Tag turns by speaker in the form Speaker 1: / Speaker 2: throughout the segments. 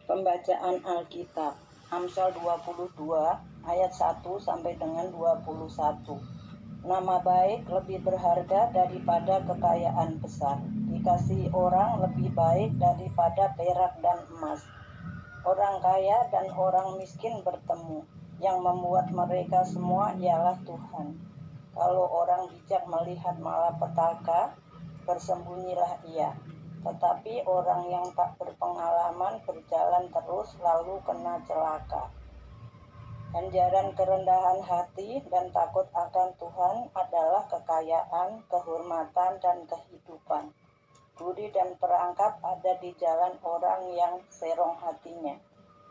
Speaker 1: Pembacaan Alkitab, Amsal 22 ayat 1 sampai dengan 21. Nama baik lebih berharga daripada kekayaan besar. Dikasihi orang lebih baik daripada perak dan emas. Orang kaya dan orang miskin bertemu. Yang membuat mereka semua ialah Tuhan. Kalau orang bijak melihat malapetaka, bersembunyilah ia. Tetapi orang yang tak berpengalaman berjalan terus lalu kena celaka. Ganjaran kerendahan hati dan takut akan Tuhan adalah kekayaan, kehormatan, dan kehidupan. Budi dan perangkap ada di jalan orang yang serong hatinya.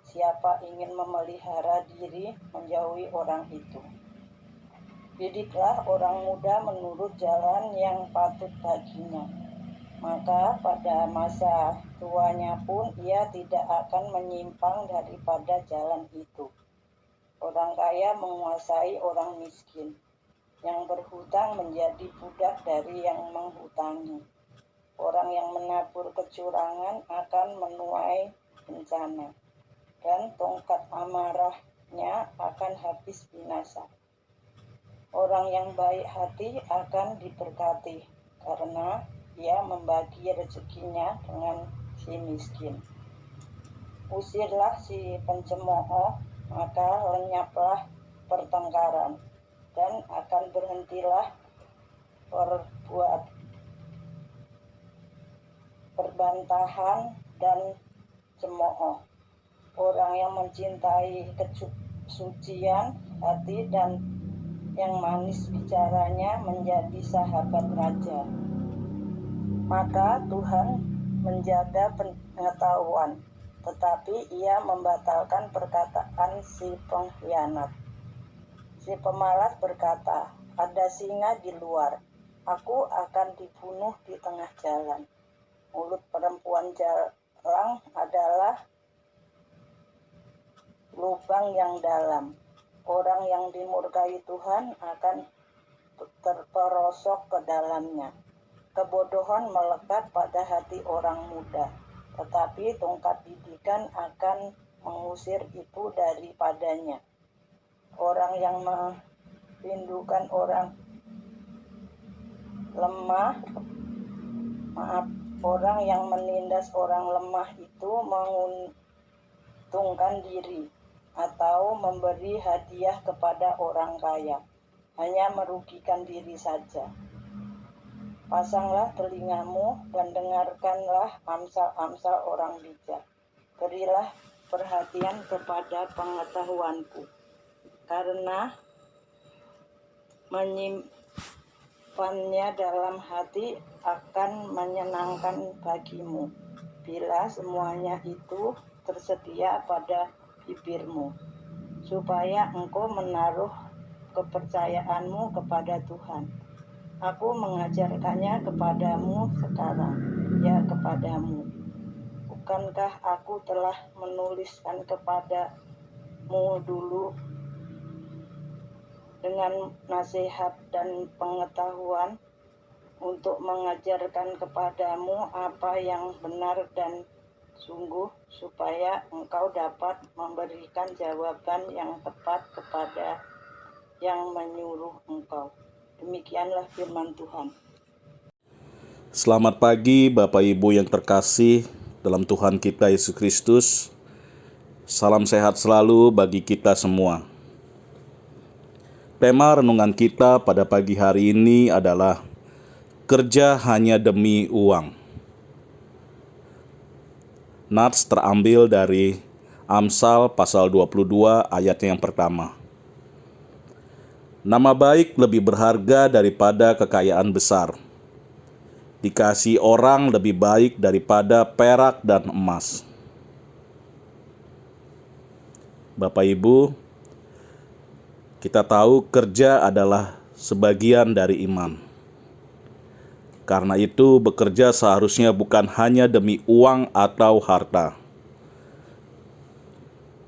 Speaker 1: Siapa ingin memelihara diri, menjauhi orang itu. Didiklah orang muda menurut jalan yang patut baginya. Maka pada masa tuanya pun ia tidak akan menyimpang daripada jalan itu. Orang kaya menguasai orang miskin. Yang berhutang menjadi budak dari yang menghutangi. Orang yang menabur kecurangan akan menuai bencana. Dan tongkat amarahnya akan habis binasa. Orang yang baik hati akan diberkati, karena ia membagi rezekinya dengan si miskin. Usirlah si pencemooh, maka lenyaplah pertengkaran, dan akan berhentilah perbantahan dan cemooh. Orang yang mencintai kesucian hati dan yang manis bicaranya menjadi sahabat raja. Maka Tuhan menjaga pengetahuan, tetapi ia membatalkan perkataan si pengkhianat. Si pemalas berkata, ada singa di luar, aku akan dibunuh di tengah jalan. Mulut perempuan jalang adalah lubang yang dalam. Orang yang dimurkai Tuhan akan terperosok ke dalamnya. Kebodohan melekat pada hati orang muda, tetapi tongkat didikan akan mengusir itu daripadanya. Orang yang merindukan orang yang menindas orang lemah itu menguntungkan diri, atau memberi hadiah kepada orang kaya, hanya merugikan diri saja. Pasanglah telingamu dan dengarkanlah amsal-amsal orang bijak. Berilah perhatian kepada pengetahuanku, karena menyimpannya dalam hati akan menyenangkan bagimu, bila semuanya itu tersedia pada bibirmu, supaya engkau menaruh kepercayaanmu kepada Tuhan. Aku mengajarkannya kepadamu sekarang, ya kepadamu. Bukankah aku telah menuliskan kepadamu dulu dengan nasihat dan pengetahuan untuk mengajarkan kepadamu apa yang benar dan sungguh, supaya engkau dapat memberikan jawaban yang tepat kepada yang menyuruh engkau. Demikianlah firman Tuhan.
Speaker 2: Selamat pagi Bapak Ibu yang terkasih dalam Tuhan kita Yesus Kristus. Salam sehat selalu bagi kita semua. Tema renungan kita pada pagi hari ini adalah kerja hanya demi uang. Nats terambil dari Amsal pasal 22 ayat yang pertama. Nama baik lebih berharga daripada kekayaan besar. Dikasihi orang lebih baik daripada perak dan emas. Bapak Ibu, kita tahu kerja adalah sebagian dari iman. Karena itu bekerja seharusnya bukan hanya demi uang atau harta.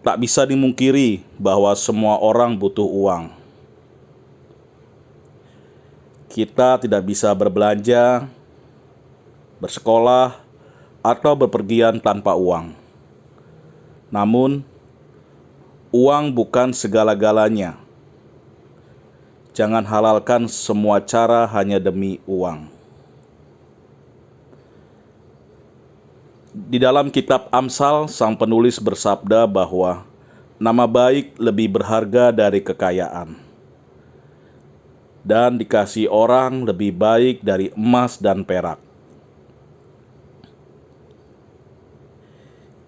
Speaker 2: Tak bisa dimungkiri bahwa semua orang butuh uang. Kita tidak bisa berbelanja, bersekolah, atau bepergian tanpa uang. Namun, uang bukan segala-galanya. Jangan halalkan semua cara hanya demi uang. Di dalam kitab Amsal, sang penulis bersabda bahwa nama baik lebih berharga dari kekayaan, dan dikasih orang lebih baik dari emas dan perak.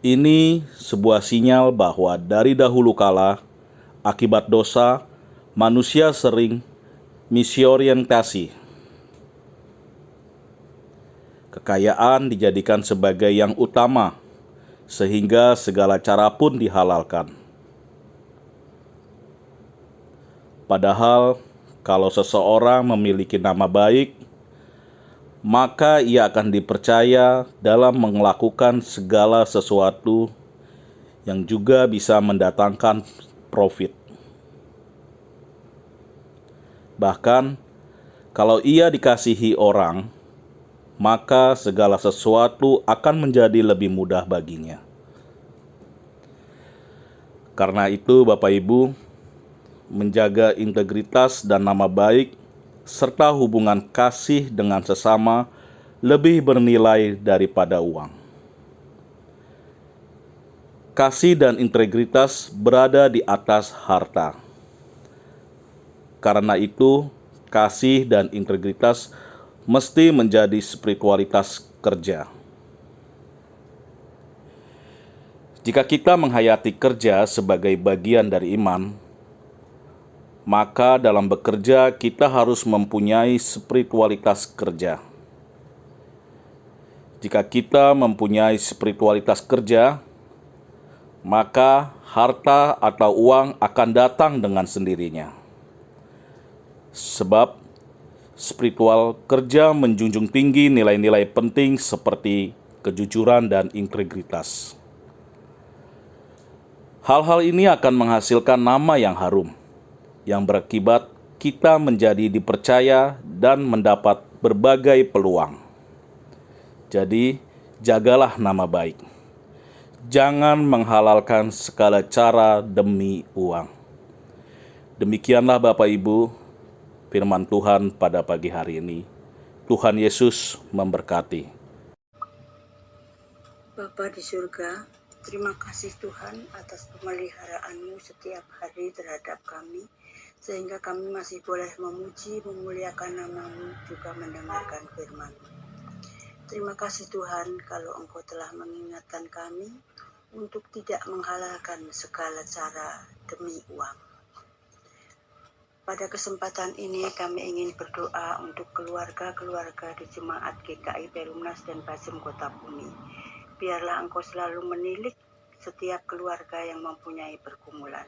Speaker 2: Ini sebuah sinyal bahwa dari dahulu kala, akibat dosa, manusia sering misorientasi. Kekayaan dijadikan sebagai yang utama, sehingga segala cara pun dihalalkan. Padahal, kalau seseorang memiliki nama baik, maka ia akan dipercaya dalam melakukan segala sesuatu yang juga bisa mendatangkan profit. Bahkan, kalau ia dikasihi orang, maka segala sesuatu akan menjadi lebih mudah baginya. Karena itu, Bapak Ibu, menjaga integritas dan nama baik, serta hubungan kasih dengan sesama lebih bernilai daripada uang. Kasih dan integritas berada di atas harta. Karena itu, kasih dan integritas mesti menjadi spiritualitas kerja. Jika kita menghayati kerja sebagai bagian dari iman, maka dalam bekerja kita harus mempunyai spiritualitas kerja. Jika kita mempunyai spiritualitas kerja, maka harta atau uang akan datang dengan sendirinya. Sebab spiritual kerja menjunjung tinggi nilai-nilai penting seperti kejujuran dan integritas. Hal-hal ini akan menghasilkan nama yang harum, yang berakibat kita menjadi dipercaya dan mendapat berbagai peluang. Jadi, jagalah nama baik. Jangan menghalalkan segala cara demi uang. Demikianlah Bapak Ibu, firman Tuhan pada pagi hari ini. Tuhan Yesus memberkati.
Speaker 1: Bapa di surga, terima kasih Tuhan atas pemeliharaan-Mu setiap hari terhadap kami, sehingga kami masih boleh memuji, memuliakan nama-Mu, juga mendengarkan firman-Mu. Terima kasih Tuhan kalau Engkau telah mengingatkan kami untuk tidak menghalalkan segala cara demi uang. Pada kesempatan ini kami ingin berdoa untuk keluarga-keluarga di Jemaat GKI Perumnas dan Basem Kota Bumi. Biarlah Engkau selalu menilik setiap keluarga yang mempunyai pergumulan.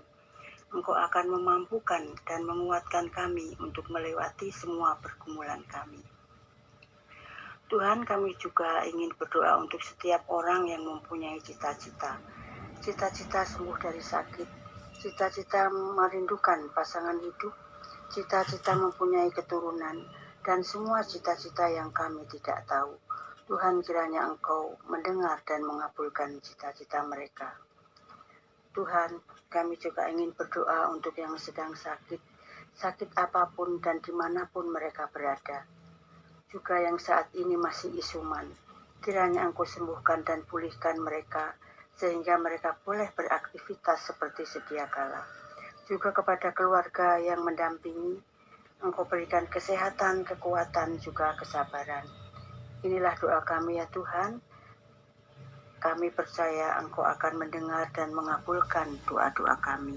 Speaker 1: Engkau akan memampukan dan menguatkan kami untuk melewati semua pergumulan kami. Tuhan, kami juga ingin berdoa untuk setiap orang yang mempunyai cita-cita. Cita-cita sembuh dari sakit, cita-cita merindukan pasangan hidup, cita-cita mempunyai keturunan, dan semua cita-cita yang kami tidak tahu. Tuhan, kiranya Engkau mendengar dan mengabulkan cita-cita mereka. Tuhan, kami juga ingin berdoa untuk yang sedang sakit, sakit apapun dan dimanapun mereka berada. Juga yang saat ini masih isoman, kiranya Engkau sembuhkan dan pulihkan mereka, sehingga mereka boleh beraktivitas seperti sedia kala. Juga kepada keluarga yang mendampingi, Engkau berikan kesehatan, kekuatan, juga kesabaran. Inilah doa kami ya Tuhan. Kami percaya Engkau akan mendengar dan mengabulkan doa-doa kami.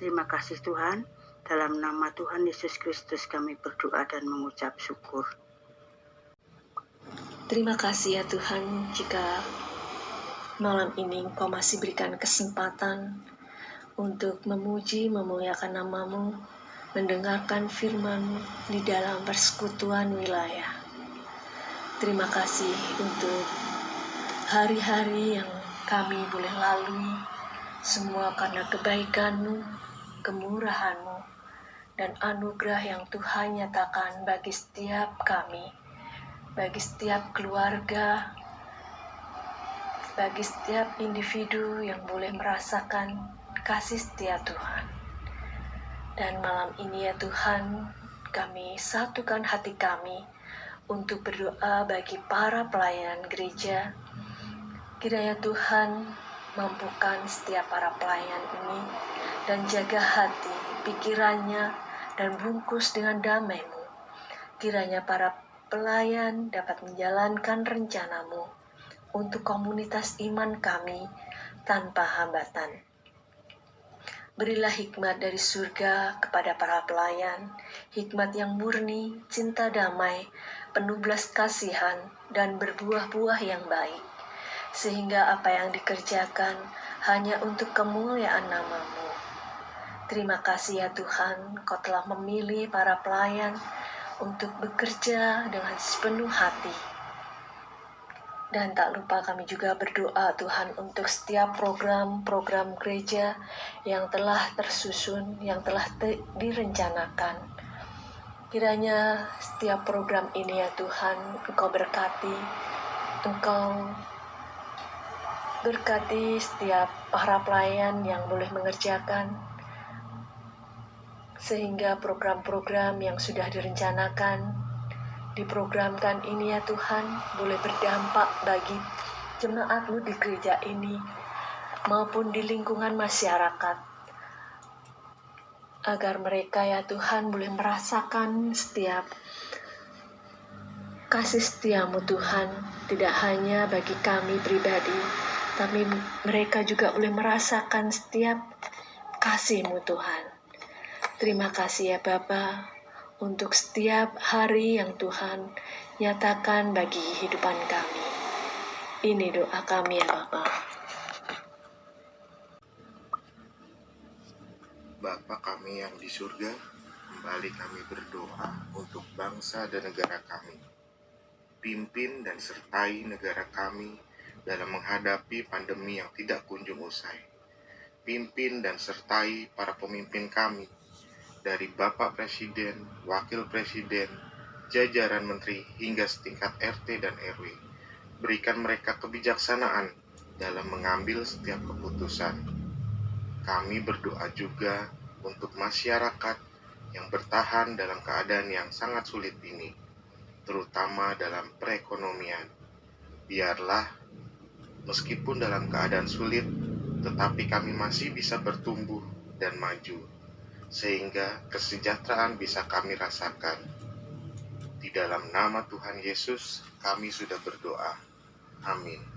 Speaker 1: Terima kasih Tuhan. Dalam nama Tuhan Yesus Kristus kami berdoa dan mengucap syukur.
Speaker 3: Terima kasih ya Tuhan, jika malam ini Engkau masih berikan kesempatan untuk memuji, memuliakan nama-Mu, mendengarkan firman-Mu di dalam persekutuan wilayah. Terima kasih untuk hari-hari yang kami boleh lalui, semua karena kebaikan-Mu, kemurahan-Mu, dan anugerah yang Tuhan nyatakan bagi setiap kami, bagi setiap keluarga, bagi setiap individu yang boleh merasakan kasih setia Tuhan. Dan malam ini ya Tuhan, kami satukan hati kami untuk berdoa bagi para pelayan gereja. Kiranya Tuhan mampukan setiap para pelayan ini dan jaga hati, pikirannya, dan bungkus dengan damai-Mu. Kiranya para pelayan dapat menjalankan rencana-Mu untuk komunitas iman kami tanpa hambatan. Berilah hikmat dari surga kepada para pelayan, hikmat yang murni, cinta damai, penuh belas kasihan, dan berbuah-buah yang baik. Sehingga apa yang dikerjakan hanya untuk kemuliaan nama-Mu. Terima kasih ya Tuhan, Kau telah memilih para pelayan untuk bekerja dengan sepenuh hati. Dan tak lupa kami juga berdoa Tuhan untuk setiap program-program gereja yang telah tersusun, yang telah direncanakan. Kiranya setiap program ini ya Tuhan, Engkau berkati, Engkau berkati setiap para pelayan yang boleh mengerjakan, sehingga program-program yang sudah direncanakan, diprogramkan ini ya Tuhan, boleh berdampak bagi jemaat-Mu di gereja ini, maupun di lingkungan masyarakat, agar mereka ya Tuhan boleh merasakan setiap kasih setia-Mu Tuhan, tidak hanya bagi kami pribadi, tapi mereka juga boleh merasakan setiap kasih-Mu Tuhan. Terima kasih ya Bapa, untuk setiap hari yang Tuhan nyatakan bagi kehidupan kami. Ini doa kami ya Bapa.
Speaker 4: Bapa kami yang di surga, kembali kami berdoa untuk bangsa dan negara kami. Pimpin dan sertai negara kami dalam menghadapi pandemi yang tidak kunjung usai. Pimpin dan sertai para pemimpin kami, dari Bapak Presiden, Wakil Presiden, jajaran menteri hingga setingkat RT dan RW. Berikan mereka kebijaksanaan dalam mengambil setiap keputusan. Kami berdoa juga untuk masyarakat yang bertahan dalam keadaan yang sangat sulit ini, terutama dalam perekonomian. Biarlah, meskipun dalam keadaan sulit, tetapi kami masih bisa bertumbuh dan maju, sehingga kesejahteraan bisa kami rasakan. Di dalam nama Tuhan Yesus, kami sudah berdoa. Amin.